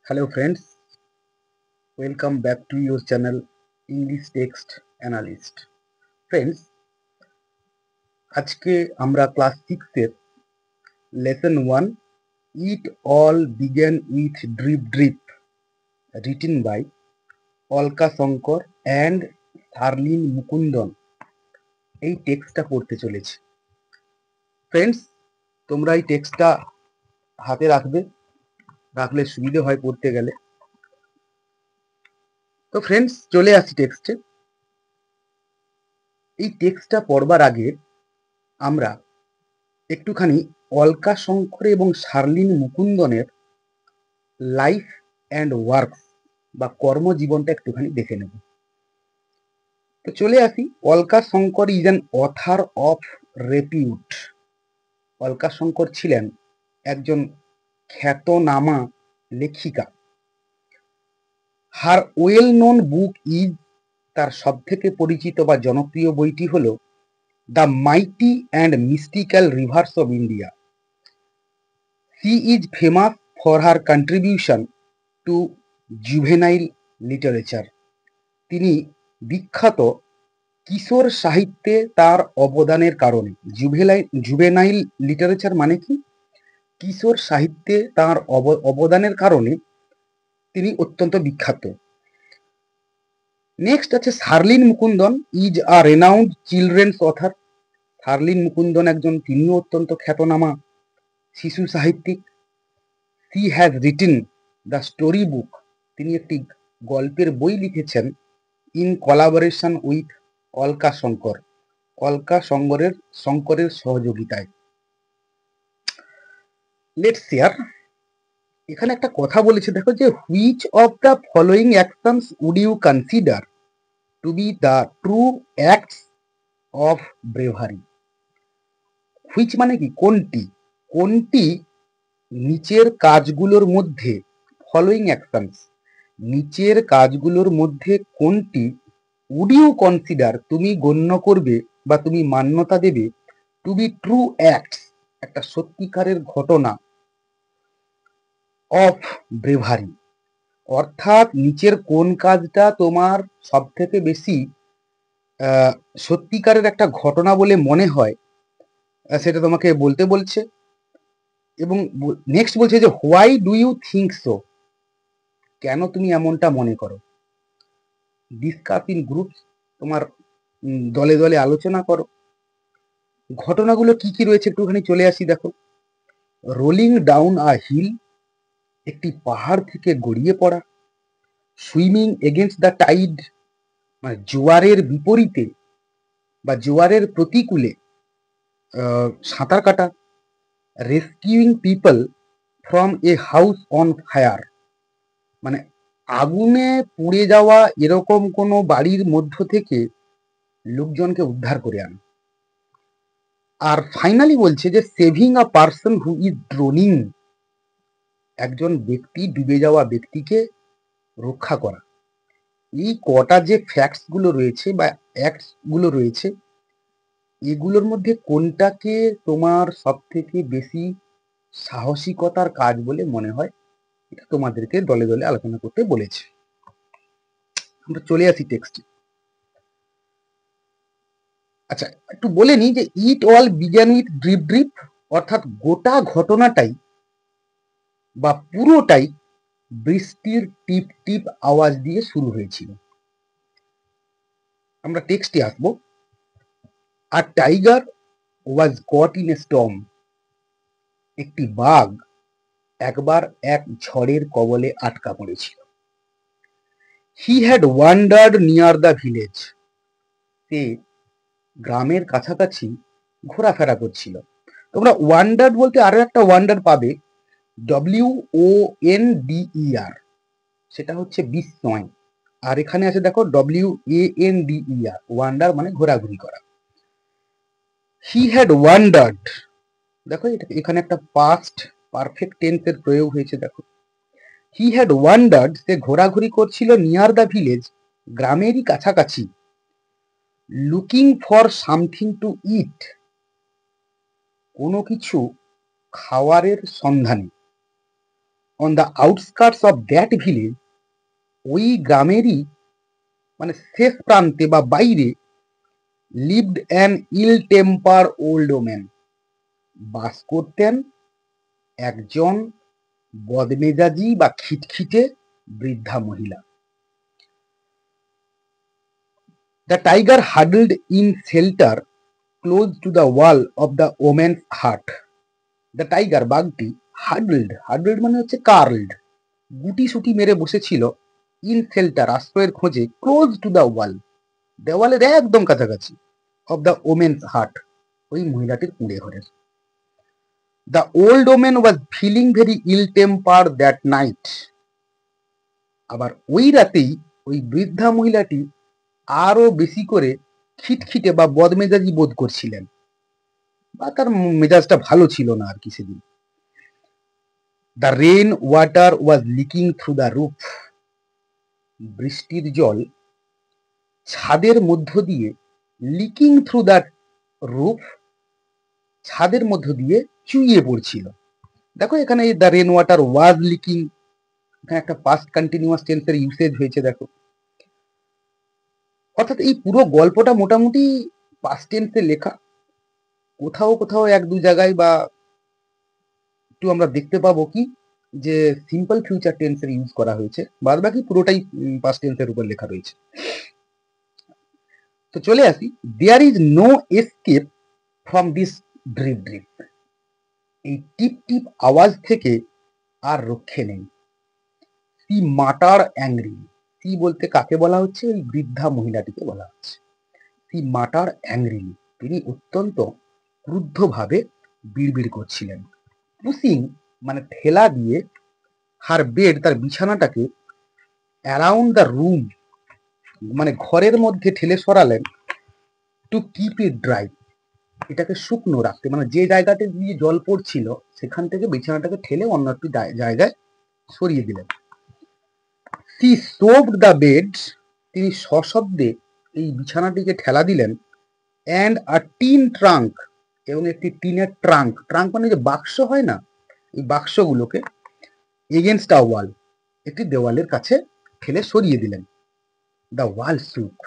Hello friends, welcome back to your channel English Text Analyst. Friends, আজকে আমরা class 6 এর lesson 1 It All Began with Drip Drip written by Alka Shankar and Sharlene Mukundan এই টেক্সটটা পড়তে চলেছি। Friends, তোমরা এই টেক্সটটা হাতে রাখলে সুবিধে হয় পড়তে গেলে। তো ফ্রেন্ডস, চলে আসি টেক্সটে। এই টেক্সটটা পড়বার আগে আমরা একটুখানি অলকা শঙ্কর এবং শার্লিন মুকুন্দনের লাইফ অ্যান্ড ওয়ার্কস বা কর্মজীবনটা একটুখানি দেখে নেব। তো চলে আসি। Alka Shankar is an author of repute. Alka Shankar ছিলেন একজন খ্যাতনামা লেখিকা। Her well known book is, তার সব থেকে পরিচিত বা জনপ্রিয় বইটি হল the mighty and mystical rivers of India. She is famous for her contribution to juvenile literature. তিনি বিখ্যাত কিশোর সাহিত্যে তার অবদানের কারণে। জুভেনাইল লিটারেচার মানে কি? কিশোর সাহিত্যে তার অবদানের কারণে তিনি অত্যন্ত বিখ্যাত। নেক্সট আছে Sharlin Mukundan is a renowned children's other. Sharlin Mukundan তিনিও অত্যন্ত খ্যাতনামা শিশু সাহিত্যিক। She has written the story book. তিনি একটি গল্পের বই লিখেছেন in collaboration with Alka Shankar, Alka শঙ্করের সহযোগিতায়। Let's share. এখানে একটা কথা বলেছে, দেখো, যে which of the following actions would you consider to be the true acts of bravery. Which মানে কি? কোনটি। কোনটি নিচের কাজগুলোর মধ্যে, ফলোয়িং অ্যাকশনস, নিচের কাজগুলোর মধ্যে কোনটি উড ইউ কনসিডার, তুমি গণ্য করবে বা তুমি মান্যতা দেবে, টু বি ট্রু অ্যাক্টস, একটা সত্যিকারের ঘটনা, অফ ব্রেভারি, অর্থাৎ নিচের কোন কাজটা তোমার সব থেকে বেশি সত্যিকারের একটা ঘটনা বলে মনে হয়, সেটা তোমাকে বলতে বলছে। এবং নেক্সট বলছে যে why do you think so, কেন তুমি এমনটা মনে করো। ডিসকাস ইন গ্রুপস, তোমার দলে দলে আলোচনা করো। ঘটনাগুলো কি কি রয়েছে একটুখানি চলে আসি। দেখো, রোলিং ডাউন আ হিল, একটি পাহাড় থেকে গড়িয়ে পড়া। সুইমিং এগেনস্ট দ্য টাইড, মানে জোয়ারের বিপরীতে বা জোয়ারের প্রতিকূলে সাঁতার কাটা। Rescuing people from a house on fire, মানে আগুনে পুড়ে যাওয়া এরকম কোনো বাড়ির মধ্য থেকে লোকজনকে উদ্ধার করে আনা। আর ফাইনালি বলছে যে saving a person who is ড্রোনিং, একজন ব্যক্তি, ডুবে যাওয়া ব্যক্তিকে রক্ষা করা। এই কটা যে ফ্যাক্টস গুলো রয়েছে বা অ্যাক্টস গুলো রয়েছে, এগুলোর মধ্যে কোনটাকে তোমার সব থেকে বেশি সাহসিকতার কাজ বলে মনে হয়, এটা তোমাদেরকে দলে দলে আলোচনা করতে বলেছে। আমরা চলে আসি টেক্সটে। আচ্ছা, একটু বলে নি যে it all began with drip drip, অর্থাৎ গোটা ঘটনাটাই বা পুরোটাই বৃষ্টির টিপ টিপ আওয়াজ দিয়ে শুরু হয়েছিল। আমরা টেক্সটে আসবো। আর tiger was caught in a storm, একটি বাঘ একবার এক ঝড়ের কবলে আটকা পড়েছিল। He had wandered near the village, সে গ্রামের কাছাকাছি ঘোরাফেরা করছিল। তোমরা ওয়ান্ডার্ড বলতে আরো একটা ওয়ান্ডার পাবে, WONDER, সেটা হচ্ছে বিস্ময়। আর এখানে আছে দেখো WANDER, ওয়ান্ডার মানে ঘোরাঘুরি করা। হি হ্যাড ওয়ান্ডার্ড, দেখো এখানে একটা পাস্ট পারফেক্ট টেন্সের প্রয়োগ হয়েছে। দেখো, হি হ্যাড ওয়ান্ডার্ড, সে ঘোরাঘুরি করছিল, নিয়ার দ্য ভিলেজ, গ্রামেরই কাছাকাছি। Looking for something to eat, কোনো কিছু খাওয়ারের সন্ধানে। On the outskirts of that village, ওই গ্রামেরই মানে শেষ প্রান্তে বা বাইরে, lived an ill temper old woman, বাস করতেন একজন বদমেজাজি বা খিটখিটে বৃদ্ধা মহিলা। The tiger huddled in shelter close to the wall of the woman's hut. The tiger, বাঘটি, হাডলড, হাডলড মানে হচ্ছে কার্লড, গুটি সুটি মেরে বসেছিল, ইন শেল্টার, আশ্রয়ের খোঁজে, ক্লোজ টু দ্য ওয়াল, দেওয়ালের একদম কাছাকাছি, অফ দ্য ওমেন্স হাট, ওই মহিলাটির কুঁড়ে ঘরের। The old women was feeling very ill temper that night. আবার ওই রাতেই ওই বৃদ্ধা মহিলাটি আরো বেশি করে খিটখিটে বা বদমেজাজি বোধ করছিলেন, বা তার মেজাজটা ভালো ছিল না আর কি সেদিন। The rain water was leaking through the roof. বৃষ্টির জল ছাদের মধ্য দিয়ে, লিকিং থ্রু দ্য রুফ, ছাদের মধ্য দিয়ে চুইয়ে পড়ছিল। দেখো এখানে the rain water was leaking, এখানে একটা পাস্ট কন্টিনিউয়াস টেন্সের ইউসেজ হয়েছে দেখো। অর্থাৎ এই পুরো গল্পটা মোটামুটি পাস্ট টেন্সে লেখা, কোথাও কোথাও এক দু জায়গায় বা একটু আমরা দেখতে পাবো কি যে সিম্পল ফিউচার টেন্সের ইউজ করা হয়েছে, বাদ বাকি পুরোটাই পাস্ট টেন্সের উপর লেখা রয়েছে। তো চলে আসি, there is no escape from this drip drip. এই টিপ টিপ আওয়াজ থেকে আর রক্ষে নেই। সি মাটার অ্যাংরি, সি বলতে কাকে বলা হচ্ছে? ওই বৃদ্ধা মহিলাটিকে বলা হচ্ছে। সি মাটার অ্যাংরি, তিনি অত্যন্ত ক্রুদ্ধভাবে বিড়বিড় করছিলেন। পুসিং মানে ঠেলা দিয়ে, হার বেড, তার বিছানাটাকে, অ্যারাউন্ড দ্য রুম মানে ঘরের মধ্যে ঠেলে সরালেন, টু কিপ ইট ড্রাই, এটাকে শুকনো রাখতে, মানে যে জায়গাতে দিয়ে জল পড়ছিল সেখান থেকে বিছানাটাকে ঠেলে অন্য একটি জায়গায় সরিয়ে দিলেন। সি সোভড দ্য বেড, তিনি সশব্দে এই বিছানাটিকে ঠেলা দিলেন, অ্যান্ড আ টিন ট্রাঙ্ক, এবং একটি টিনের ট্রাঙ্ক, ট্রাঙ্ক মানে যে বাক্স হয় না, এই বাক্সগুলোকে, এগেনস্ট আ ওয়াল, একটি দেওয়ালের কাছে ঠেলে সরিয়ে দিলেন। দ্য ওয়াল শুক,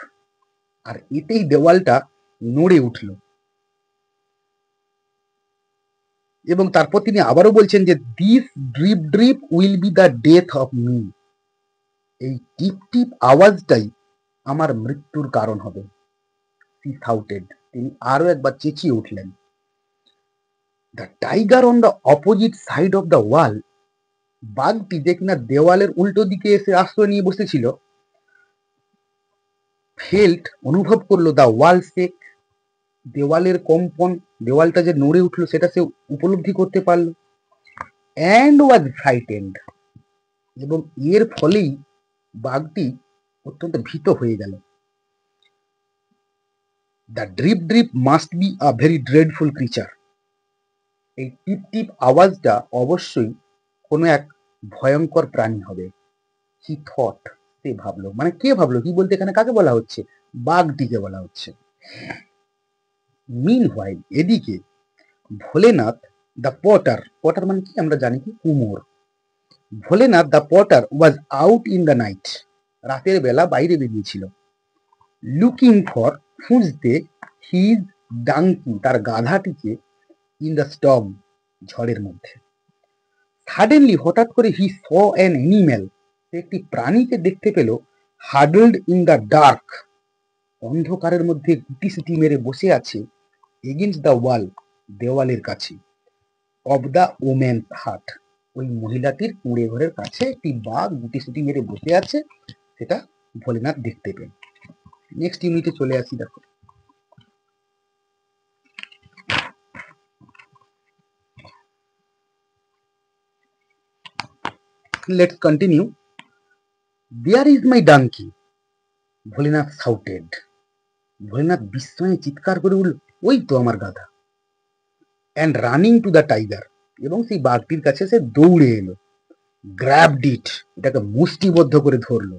আর এতেই দেওয়ালটা নড়ে উঠল। এবং তারপর তিনি আবারও বলছেন যে this drip drip will be the death of me, এই টিপ টিপ আওয়াজটাই আমার মৃত্যুর কারণ হবে। হি শাউটেড, তিনি আরো একবার চেঁচিয়ে উঠলেন। The tiger on the opposite side of the wall, বাঘটি যে কিনা দেওয়ালের উল্টো দিকে এসে আশ্রয় নিয়ে বসেছিল, ফেল্ট, অনুভব করলো, দ্য ওয়াল শেক, দেওয়ালের কম্পন, দেওয়ালটা যে নড়ে উঠলো সেটা সে উপলব্ধি করতে পারলো, অ্যান্ড ওয়াজ ফ্রাইটেন্ড, এবং এর ফলেই বাঘটি অত্যন্ত ভীত হয়ে গেল। The drip drip must be a very dreadful creature, এই টিপ টিপ আওয়াজটা অবশ্যই কোনো এক ভয়ঙ্কর প্রাণী হবে। হি থট, সে ভাবলো, মানে কে ভাবলো? কি বলতে এখানে কাকে বলা হচ্ছে? বাঘটিকে বলা হচ্ছে। মিন হোয়াইল, এদিকে, ভোলেনাথ দ্য পটার, পটার মানে কি আমরা জানি কি কুমোর, Bholenath the Potter was out in the night, রাতের বেলা বাইরে বেরিয়েছিল, লুকিং ফর, খুঁজতে, হিজ ডাঙ্কি, তার গাধাটিকে, ইন দ্য স্টর্ম, ঝড়ের মধ্যে। সাডেনলি, হঠাৎ করে, হি স অ্যান অ্যানিম্যাল, সে একটি প্রাণীকে দেখতে পেল, হাডলড ইন দ্য ডার্ক, অন্ধকারের মধ্যে গুটি সুটি মেরে বসে আছে, এগেন্স্ট দ্য ওয়াল, দেওয়ালের কাছে, অব দ্য ওমেন হাট, ওই মহিলাটির কুঁড়ে ঘরের কাছে একটি বাঘ গুটি সুটি মেরে বসে আছে, সেটা ভোলেনাথ দেখতে পেল। নেক্সট ইউনিটে চলে আসি, দেখো। Let's continue. There is my donkey, Bholenath shouted, Bholenath বিস্ময়ে চিৎকার করে উঠল, ওই তো আমার গাধা। And running to the tiger, এবং সেই বাঘটির কাছে সে দৌড়ে এলো, গ্র্যাবড ইট, এটাকে মুষ্টিবদ্ধ করে ধরলো,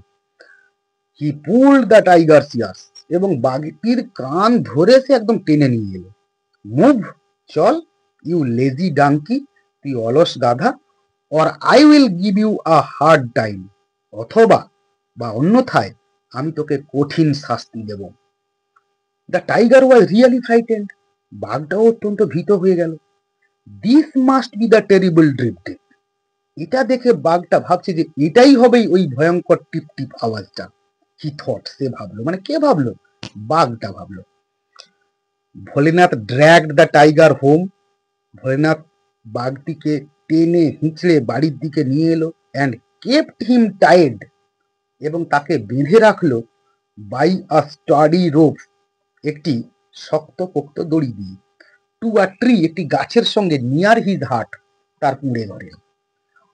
হি পুলড দ্য টাইগারস ইয়ার্স, এবং বাঘটির কান ধরে সে একদম টেনে নিয়ে এলো। মুভ, চল, ইউ লেজি ডাঙ্কি, তুই অলস গাধা, or I will give you a hard time, অথবা বা অন্যথায় আমি তোকে কঠিন শাস্তি দেব। The tiger was really frightened, বাঘটাও অত্যন্ত ভীত হয়ে গেল। This must be the terrible drip drip, এটা দেখে বাঘটা ভাবছে যে এটাই হবেই ওই ভয়ঙ্কর টিপ টিপ আওয়াজটা। কি থট, সে ভাবলো, মানে কে ভাবলো? বাঘটা ভাবলো। Bholenath dragged the tiger home, Bholenath বাঘটিকে টেনে হিঁচড়ে বাড়ির দিকে নিয়ে এলো। অ্যান্ড কেপ্ট হিম টাইড, এবং তাকে বেঁধে রাখলো বাই আ স্টাডি রোপ, একটি শক্তপোক্ত দড়ি দিয়ে। টু আ ট্রি, একটি গাছের সঙ্গে, নিয়ার হিজ হার্ট, তার কুঁড়ে ঘরে।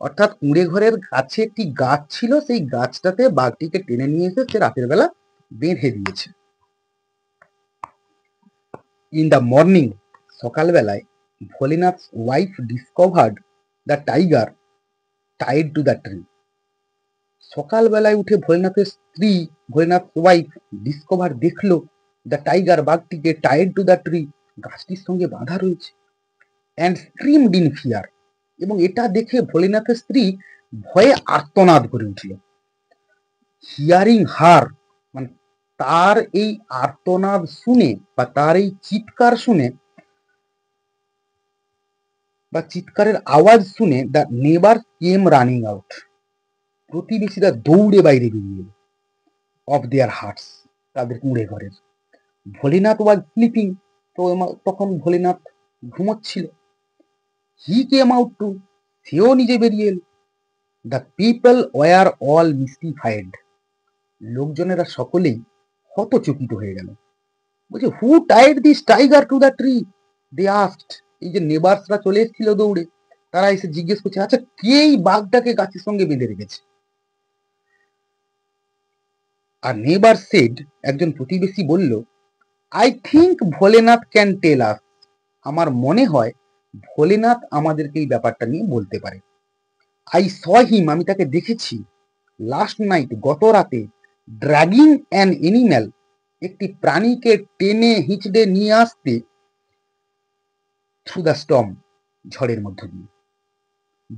অর্থাৎ কুঁড়ে ঘরের কাছে একটি গাছ ছিল, সেই গাছটাতে বাঘটিকে টেনে নিয়ে এসে সে রাতের বেলা বেঁধে দিয়েছে। ইন দ্য মর্নিং, সকালবেলায়, Bholenath wife discovered the tiger tied to the tree. সকালবেলায় উঠে ভোলেনাথের স্ত্রী, ভোলেনাথ ওয়াইফ ডিসকভার, দেখলো দ্য টাইগার, বাঘটিকে টাইড টু দ্য ট্রি, গাছটির সঙ্গে বাঁধা রয়েছে। অ্যান্ড স্ক্রিমড ইন ফিয়ার, এবং এটা দেখে ভোলেনাথের স্ত্রী ভয়ে আর্তনাদ করে উঠল। হিয়ারিং হার, মানে তার এই আর্তনাদ শুনে বা তার এই চিৎকার শুনে বা চিৎকারের আওয়াজ শুনে, দ্য নেবার কেম রানিং আউট, প্রতিবেশীরা দৌড়ে বাইরে বেরিয়ে এলো। অফ দেয়ার হার্টস, তাদের কুঁড়ে ঘরের। ভোলেনাথ ওয়াজ স্লিপিং, তো তখন ভোলেনাথ ঘুমোচ্ছিল। হি কেম আউট টু, সেও নিজে বেরিয়ে এলো। The people were all mystified, লোকজনেরা সকলেই হতচকিত হয়ে গেল। বলছে, who tied this tiger to the tree, they asked. এই যে নেবার্সরা চলে এসেছিল দৌড়ে, তারা এসে জিজ্ঞেস করছে, আচ্ছা কে এই বাঘটাকে গাছের সঙ্গে বেঁধে রেখেছে? আর নেবার সেড, একজন প্রতিবেশী বলল, I think Bholenath can tell us, আমার মনে হয় ভোলেনাথ আমাদেরকে এই ব্যাপারটা নিয়ে বলতে পারে। আই স হিম, আমি তাকে দেখেছি, লাস্ট নাইট, গত রাতে, ড্র্যাগিং অ্যান এনিম্যাল, একটি প্রাণীকে টেনে হিঁচড়ে নিয়ে আসতে, থ্রু দ্য স্টর্ম, ঝড়ের মধ্য দিয়ে।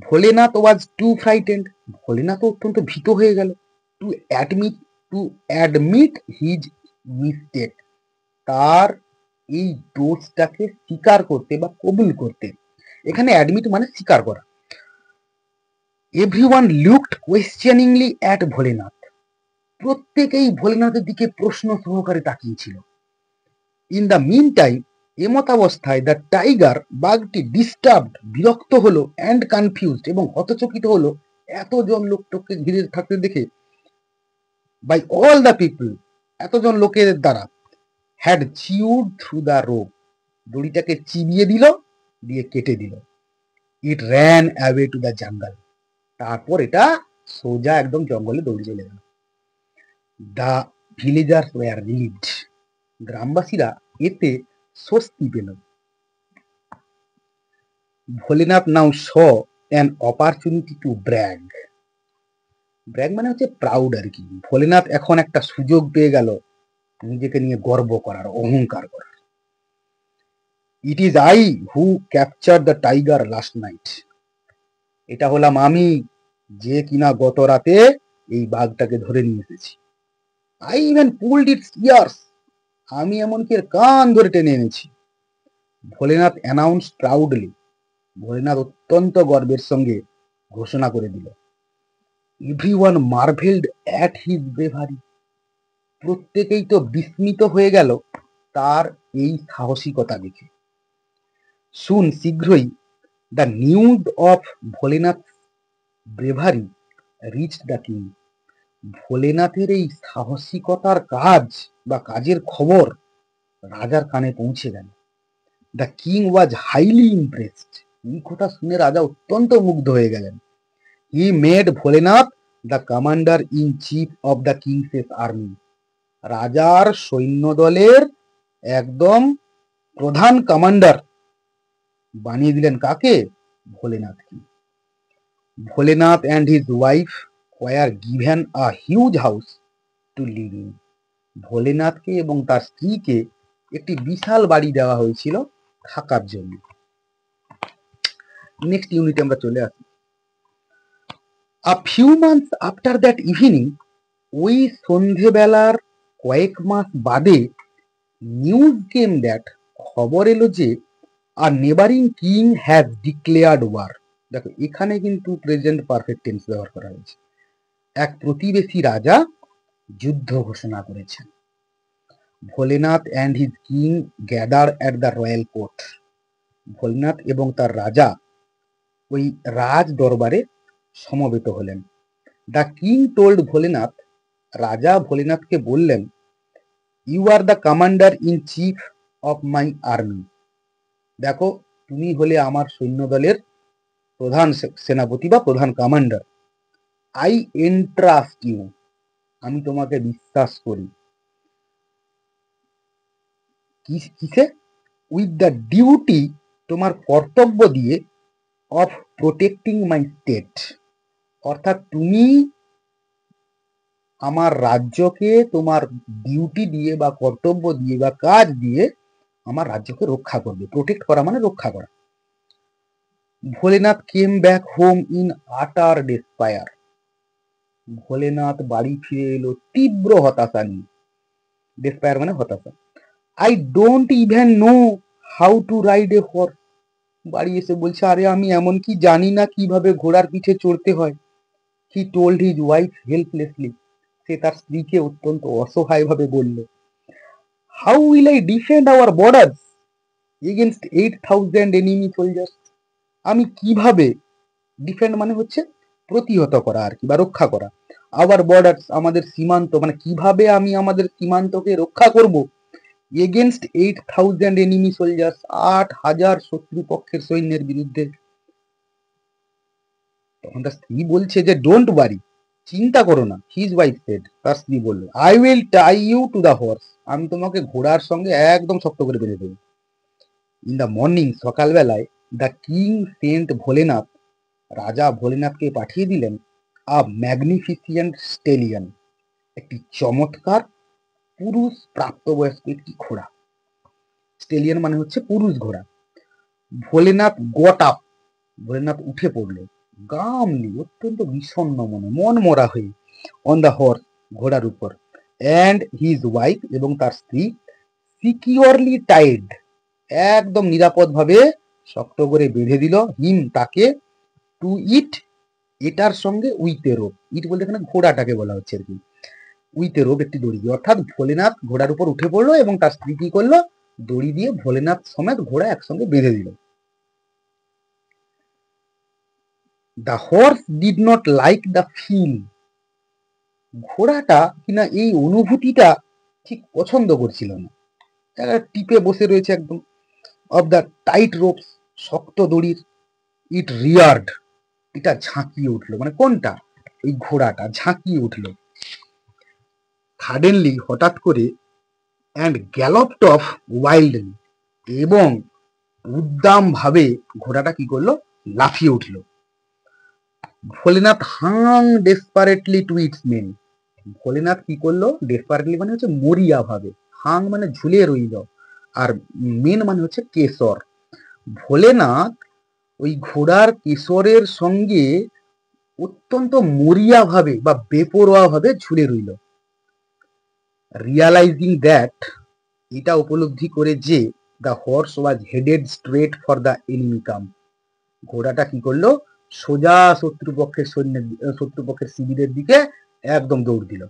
ভোলেনাথ ওয়াজ টু ফ্রাইটেন্ড, ভোলেনাথ অত্যন্ত ভীত হয়ে গেল। To admit to admit his mistake, তার এই দোষটাকে স্বীকার করতে বা কবুল করতে। এখানে অ্যাডমিট মানে স্বীকার করা। Everyone looked questioningly at Bholenath, প্রত্যেকেই ভোলেনাথের দিকে প্রশ্ন সহকারে তাকিয়েছিল। ইন দ্য মিন টাইম, এমতাবস্থায়, দ্য টাইগার, বাঘটি, ডিস্টার্বড, বিরক্ত হলো, অ্যান্ড কনফিউজড, এবং হতচকিত হলো, এতজন লোককে ঘিরে থাকতে দেখে, বাই অল দ্য পিপল, এতজন লোকের দ্বারা, had chewed through the rope, দড়িটাকে চিবিয়ে দিল, দিয়ে কেটে দিল। It ran away to the jungle, তারপর এটা সোজা একদম জঙ্গলে দৌড়ে চলে গেল। দ্য ভিলেজার্স ওয়ার রিলিভড, গ্রামবাসীরা এতে স্বস্তি পেল। Bholenath now saw an opportunity to brag, brag মানে হচ্ছে প্রাউড আর কি। ভোলেনাথ এখন একটা সুযোগ পেয়ে গেল নিজেকে নিয়ে গর্ব করার, অহংকার করার। It is I who capture the tiger last night, এটা হলাম আমি, যে কিনা গত রাতে এই বাঘটাকে ধরে নিয়ে এসেছি। I even pulled it's years, আমি এমনকি এর কান ধরে টেনে এনেছি। ভোলেনাথ অ্যানাউন্স প্রাউডলি, ভোলেনাথ অত্যন্ত গর্বের সঙ্গে ঘোষণা করে দিল। Everyone marvelled at his bravery, প্রত্যেকেই তো বিস্মিত হয়ে গেল তার এই সাহসিকতা দেখে। শুন, শীঘ্রই, the news of Bholenath bravery reach the king, ভোলেনাথের এই সাহসিকতার কাজ বা কাজের খবর রাজার কানে পৌঁছে গেল। The king was highly impressed, এই কথা শুনে রাজা অত্যন্ত মুগ্ধ হয়ে গেলেন। He made Bholenath the commander in chief of the king's army, রাজার সৈন্য দলের একদম প্রধান কমান্ডার বানিয়ে দিলেন কাকে? ভোলেনাথকে। Bholenath and his wife were given a huge house to live in, ভোলেনাথকে এবং তার স্ত্রীকে একটি বিশাল বাড়ি দেওয়া হয়েছিল থাকার জন্য। নেক্সট ইউনিটে আমরা চলে আসি। A few months after that evening, ওই সন্ধেবেলার কয়েক মাস বাদে নিউজ কেম দ্যাট, খবর এলো যে our neighbouring king has declared war. দেখো এখানে কিন্তু প্রেজেন্ট পারফেক্ট টেন্স ব্যবহার করা হয়েছে। এক প্রতিবেশী রাজা যুদ্ধ ঘোষণা করেছেন। Bholenath and his king gather at the royal court. Bholenath এবং তার রাজা ওই রাজ দরবারে সমবেত হলেন। দ্য কিং টোল্ড ভোলেনাথ, রাজা ভোলেনাথকে বললেন, you are the commander in chief of my army. দেখো তুমি হলে আমার সৈন্যদলের প্রধান সেনাপতি বা প্রধান কমান্ডার। আই এন্ট্রাস্ট ইউ, আমি তোমাকে বিশ্বাস করি। কিসে? উইথ দ্য ডিউটি, তোমার কর্তব্য দিয়ে, অফ প্রোটেক্টিং মাই স্টেট, অর্থাৎ তুমি আমার রাজ্যকে তোমার ডিউটি দিয়ে বা কর্তব্য দিয়ে বা কাজ দিয়ে আমার রাজ্যকে রক্ষা করবে। প্রোটেক্ট করা মানে রক্ষা করা। Bholenath came back home in আটার ডেসপায়ার। ভোলেনাথ বাড়ি ফিরে এলো তীব্র হতাশা নিয়ে। ডেসপায়ার মানে হতাশা। I don't even know how to ride A horse. বাড়ি এসে বলছে, আরে আমি এমন কি জানি না কিভাবে ঘোড়ার পিঠে চড়তে হয়। He told his wife helplessly, সে তার স্ত্রীকে অত্যন্ত অসহায় ভাবে বলল, how will I defend our borders against 8,000 enemy soldiers. আমি কিভাবে, ডিফেন্ড মানে হচ্ছে প্রতিহত করা আর কি, বা রক্ষা করা। আওয়ার বর্ডার্স, আমাদের সীমান্ত, মানে কিভাবে আমি আমাদের সীমান্তকে রক্ষা করব। এগেনস্ট 8,000 এনিমি সোলজার্স, 8,000 শত্রুপক্ষের সৈন্যের বিরুদ্ধে। তখন তার স্ত্রী বলছে যে ডোন্ট ওয়ারি, চিন্তা করো না। হিজ ওয়াইফ সেড, তার স্ত্রী বলল, I will tie you to the horse, আমি তোমাকে ঘোড়ার সঙ্গে একদম শক্ত করে বেঁধে দেবো। ইন দ্য মর্নিং, সকালবেলায়, দ্য কিং সেন্ট ভোলেনাথ, রাজা ভোলেনাথকে পাঠিয়ে দিলেন আ ম্যাগনিফিসিয়েন্ট স্টেলিয়ন, একটি চমৎকার পুরুষ প্রাপ্তবয়স্ক একটি ঘোড়া। স্টেলিয়ন মানে হচ্ছে পুরুষ ঘোড়া। ভোলেনাথ গট আপ, ভোলেনাথ উঠে পড়ল। গামলি, অত্যন্ত বিষণ্ণ মনে, মন মরা হয়ে, অন দ্য হর্স, ঘোড়ার উপর। অ্যান্ড হিজ ওয়াইফ, এবং তার স্ত্রী, সিকিউরলি টাইড, একদম নিরাপদ ভাবে শক্ত করে বেঁধে দিল, হিম, তাকে, টু ইট, এটার সঙ্গে, উইথ এ রোপ। ইট বলতে এখানে ঘোড়াটাকে বলা হচ্ছে আর কি। উইথ এ রোপ, একটি দড়ি দিয়ে। অর্থাৎ ভোলেনাথ ঘোড়ার উপর উঠে পড়লো এবং তার স্ত্রী কি করলো, দড়ি দিয়ে ভোলেনাথ সমেত ঘোড়া একসঙ্গে বেঁধে দিল। The horse did not like the feel, ঘোড়াটা কিনা এই অনুভূতিটা ঠিক পছন্দ করছিল না। টিপে বসে রয়েছে একদম। অফ দ্য টাইট রোপস, শক্ত দড়ির। ইট রিয়ার্ড, এটা ঝাঁকিয়ে উঠলো, মানে কোনটা, ওই ঘোড়াটা ঝাঁকিয়ে উঠলো। সাডেনলি, হঠাৎ করে, অ্যান্ড গ্যালপড অফ ওয়াইল্ডলি, এবং উদ্দাম ভাবে ঘোড়াটা কি করলো, লাফিয়ে উঠলো। Bholenath hung desperately to its mane, Bholenath কি করলো, ডেসপারেটলি মানে হচ্ছে মরিয়া ভাবে, হাং মানে ঝুলে রইল, আর মেন মানে হচ্ছে কেশর। ভোলেনাথ ওই ঘোড়ার কেশরের সঙ্গে অত্যন্ত মরিয়া ভাবে বা বেপরোয়া ভাবে ঝুলে রইল। রিয়ালাইজিং দ্যাট, এটা উপলব্ধি করে যে, the horse was headed straight for the enemy camp, ঘোড়াটা কি করলো, সোজা শত্রুপক্ষের শিবিরের দিকে একদম দৌড় দিল।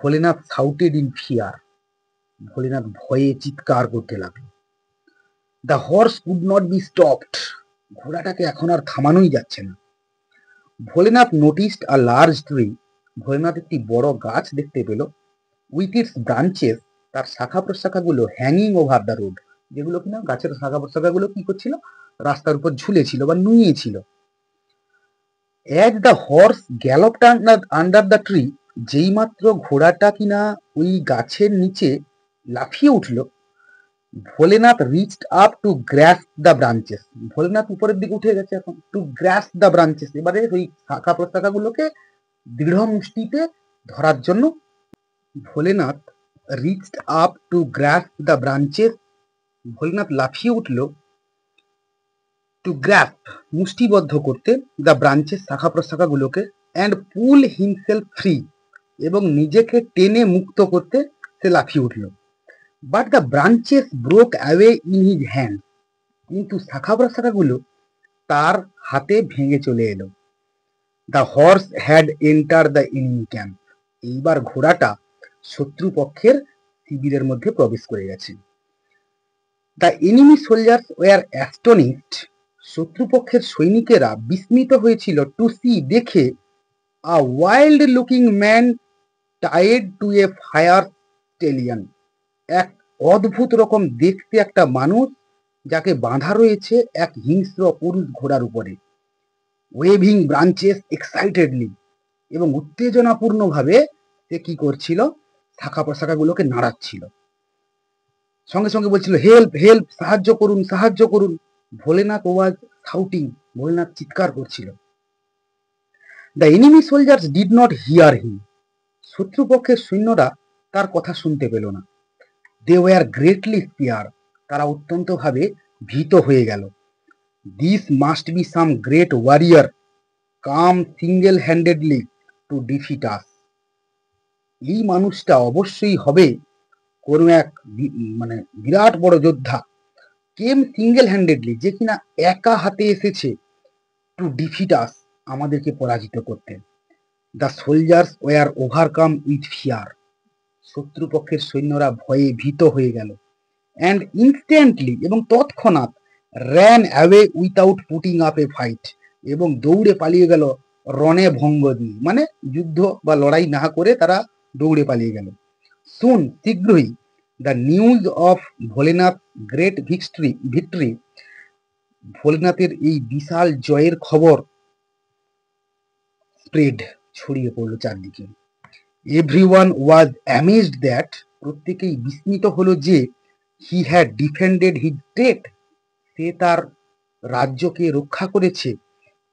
Bholenath shouted in fear, Bholenath ভয়ে চিৎকার করতে লাগলো। The horse could not be stopped, ঘোড়াটাকে এখন আর থামানোই যাচ্ছে না। Bholenath noticed a large tree, Bholenath একটি বড় গাছ দেখতে পেল। উইথ ইটস ব্রাঞ্চেস, তার শাখা প্রশাখাগুলো, হ্যাঙ্গিং ওভার দ্য রোড, যেগুলো কিনা গাছের শাখা প্রশাখাগুলো কি করছিল, রাস্তার উপর ঝুলেছিল বা নুয়েছিল। As the horse galloped under the tree, যেই মাত্র ঘোড়াটা কিনা ওই গাছের নিচে লাফিয়ে উঠল, Bholenath reached up to grasp the branches, Bholenath উপরের দিকে উঠে গেছে এখন, টু গ্রাস্প দ্য ব্রাঞ্চেস, এবারে ওই শাখা প্রশাখাগুলোকে দৃঢ় মুষ্টিতে ধরার জন্য। Bholenath reached up to grasp the branches, Bholenath লাফিয়ে উঠল টু গ্র্যাপ মুষ্টিবদ্ধ করতে দ্য ব্রাঞ্চেস শাখা প্রশাখাগুলোকে অ্যান্ড পুল হিমসেলফ ফ্রি এবং নিজেকে টেনে মুক্ত করতে সে লাফিয়ে উঠল। But the branches broke away in his hand, কিন্তু শাখা প্রশাখাগুলো তার হাতে ভেঙে চলে এলো। The horse had enter the enemy camp, এইবার ঘোড়াটা শত্রুপক্ষের শিবিরের মধ্যে প্রবেশ করে গেছে। The enemy soldiers were astonished, শত্রুপক্ষের সৈনিকেরা বিস্মিত হয়েছিল। টু সি, দেখে, a wild looking man tied to a fire stallion, এক অদ্ভুত রকম দেখতে একটা মানুষ যাকে বাঁধা রয়েছে এক হিংস্র পুরুষ ঘোড়ার উপরে। ওয়েভিং ব্রাঞ্চেস এক্সাইটেডলি, এবং উত্তেজনাপূর্ণভাবে সে কি করছিল, শাখা প্রশাখাগুলোকে নাড়াচ্ছিল, সঙ্গে সঙ্গে বলছিল হেল্প হেল্প, সাহায্য করুন সাহায্য করুন। ভোলেনাথ ওয়াজ শাউটিং, ভোলেনাথ চিৎকার করছিল। The enemy soldiers did not hear him, শত্রুপক্ষের সৈন্যরা তার কথা শুনতে পেল না। দে ওয়ার গ্রেটলি ফিয়ার, তারা অত্যন্তভাবে ভীত হয়ে গেল। This must be some great warrior come single handedly to defeat us, এই মানুষটা অবশ্যই হবে কোনো এক মানে বিরাট বড় যোদ্ধা। কেম সিঙ্গেল হ্যান্ডেডলি, যে কিনা একা হাতে এসেছে, টু ডিফিট আস, আমাদেরকে পরাজিত করতে। The soldiers were overcome with fear, শত্রুপক্ষের সৈন্যরা ভয়ে ভীত হয়ে গেল। অ্যান্ড ইনস্ট্যান্টলি, এবং তৎক্ষণাৎ, ran away without putting up a fight, এবং দৌড়ে পালিয়ে গেল রণে ভঙ্গ দিয়ে, মানে যুদ্ধ বা লড়াই না করে তারা দৌড়ে পালিয়ে গেল। শুন, শীঘ্রই, the news of Bholenath great victory, ভোলেনাথের এই বিশাল জয়ের খবর স্প্রেড, ছড়িয়ে পড়লো চারদিকে। এভরিওয়ান ওয়াজ অ্যামেজড দ্যাট, প্রত্যেকেই বিস্মিত হলো যে, he had defended his state, সে তার রাজ্যকে রক্ষা করেছে,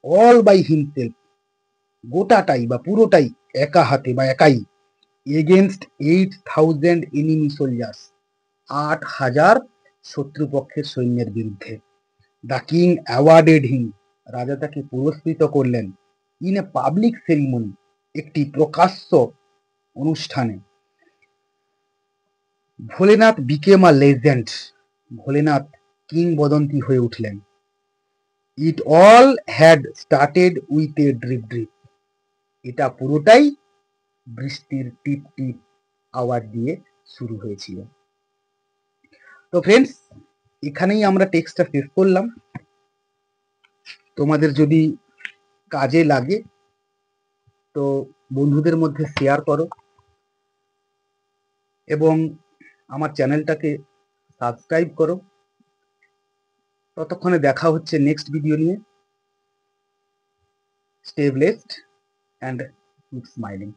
অল বাই হিমসেলফ, গোটাটাই বা পুরোটাই একা হাতে বা একাই, এগেনস্ট 8,000 এনিমি সোলজার্স, 8,000 শত্রুপক্ষের সৈন্যের বিরুদ্ধে। দ্য কিং অ্যাওয়ার্ডেড হিম, রাজা তাকে পুরস্কৃত করলেন। ইন এ পাবলিক সেরিমনি, একটি প্রকাশ্য অনুষ্ঠানে। Bholenath became a legend, Bholenath কিংবদন্তি হয়ে উঠলেন। It all had started with a drip drip, এটা পুরোটাই বৃষ্টির টিপ টিপ আওয়াজ দিয়ে শুরু হয়েছিল। তো ফ্রেন্ডস, এখানেই আমরা টেক্সটটা শেষ করলাম। তোমাদের যদি কাজে লাগে তো বন্ধুদের মধ্যে শেয়ার করো এবং আমার চ্যানেলটাকে সাবস্ক্রাইব করো। ততক্ষণে দেখা হচ্ছে নেক্সট ভিডিও নিয়ে। Stay blessed and keep smiling.